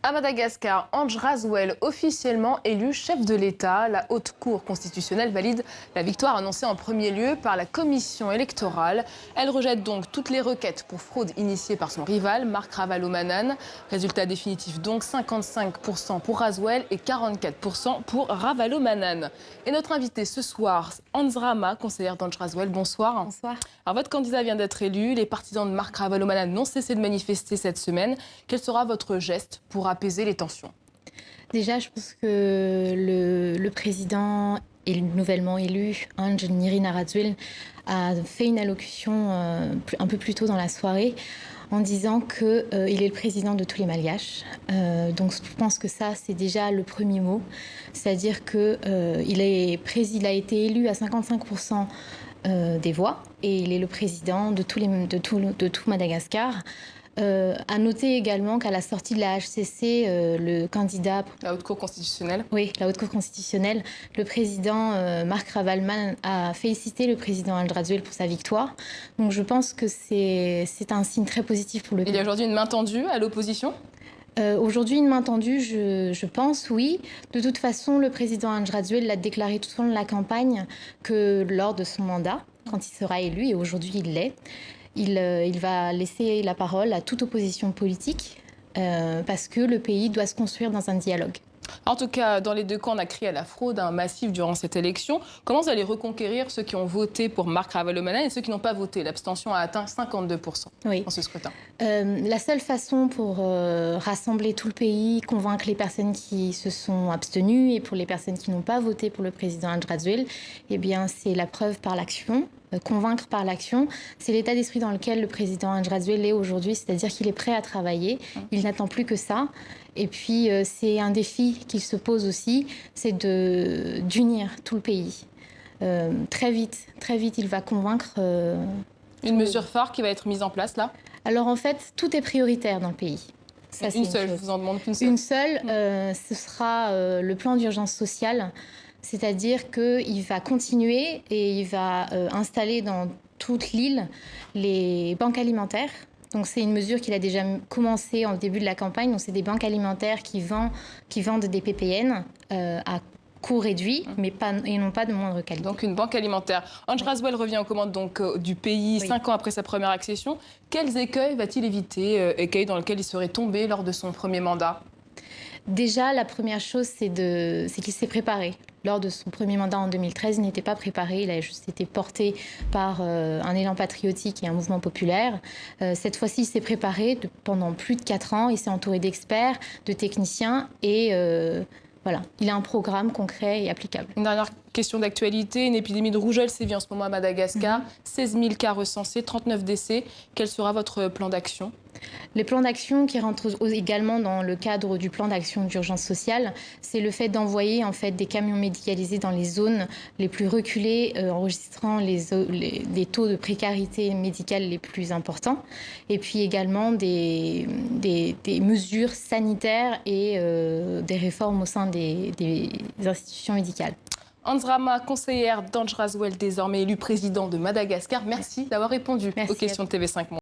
À Madagascar, Andry Rajoelina, officiellement élu chef de l'État, la haute cour constitutionnelle valide la victoire annoncée en premier lieu par la commission électorale. Elle rejette donc toutes les requêtes pour fraude initiées par son rival, Marc Ravalomanan. Résultat définitif donc 55% pour Rajoelina et 44% pour Ravalomanan. Et notre invitée ce soir, Anzrama, conseillère d'Andry Rajoelina, bonsoir. Bonsoir. Alors votre candidat vient d'être élu, les partisans de Marc Ravalomanan n'ont cessé de manifester cette semaine. Quel sera votre geste pour apaiser les tensions? Déjà, je pense que le président est nouvellement élu, Andry Rajoelina, a fait une allocution un peu plus tôt dans la soirée en disant qu'il est le président de tous les Malgaches. Donc je pense que ça, c'est déjà le premier mot. C'est-à-dire qu'il a été élu à 55% des voix et il est le président de tout Madagascar. À noter également qu'à la sortie de la HCC, le candidat... La haute cour constitutionnelle. Oui, la haute cour constitutionnelle. Le président Marc Ravalomanan a félicité le président Andry Rajoelina pour sa victoire. Donc je pense que c'est un signe très positif pour le pays. Il y a aujourd'hui une main tendue à l'opposition? Aujourd'hui, une main tendue, je pense, oui. De toute façon, le président Andry Rajoelina l'a déclaré tout au long de la campagne que lors de son mandat, quand il sera élu, et aujourd'hui il l'est, il va laisser la parole à toute opposition politique parce que le pays doit se construire dans un dialogue. En tout cas, dans les deux camps, on a crié à la fraude massive durant cette élection. Comment vous allez reconquérir ceux qui ont voté pour Marc Ravalomanan et ceux qui n'ont pas voté? L'abstention a atteint 52% dans ce scrutin. La seule façon pour rassembler tout le pays, convaincre les personnes qui se sont abstenues et pour les personnes qui n'ont pas voté pour le président Andry Rajoelina, eh bien, c'est la preuve par l'action. Convaincre par l'action, c'est l'état d'esprit dans lequel le président Andry Rajoelina est aujourd'hui, c'est-à-dire qu'il est prêt à travailler, il n'attend plus que ça. Et puis c'est un défi qu'il se pose aussi, c'est d'unir tout le pays. Très vite, il va convaincre... Une mesure phare qui va être mise en place là? Alors en fait, tout est prioritaire dans le pays. Ça, une seule, je vous en demande qu'une seule. Une seule, ce sera le plan d'urgence sociale. C'est-à-dire qu'il va continuer et il va installer dans toute l'île les banques alimentaires. Donc c'est une mesure qu'il a déjà commencé au début de la campagne. Donc c'est des banques alimentaires qui vendent des PPN à coût réduit, mais non pas de moindre qualité. Donc une banque alimentaire. Andry Rajoelina revient aux commandes donc, du pays 5 ans après sa première accession. Quels écueils va-t-il éviter, écueils dans lesquels il serait tombé lors de son premier mandat? Déjà, la première chose, c'est qu'il s'est préparé. Lors de son premier mandat en 2013, il n'était pas préparé, il a juste été porté par un élan patriotique et un mouvement populaire. Cette fois-ci, il s'est préparé pendant plus de 4 ans, il s'est entouré d'experts, de techniciens et voilà, il a un programme concret et applicable. Une dernière question d'actualité, une épidémie de rougeole sévit en ce moment à Madagascar, 16 000 cas recensés, 39 décès. Quel sera votre plan d'action? Les plans d'action qui rentrent également dans le cadre du plan d'action d'urgence sociale, c'est le fait d'envoyer en fait des camions médicalisés dans les zones les plus reculées, enregistrant des taux de précarité médicale les plus importants, et puis également des mesures sanitaires et des réformes au sein des institutions médicales. Anzrama, conseillère d'Andry Rajoelina, désormais élu président de Madagascar, merci d'avoir répondu aux questions de TV5 Monde.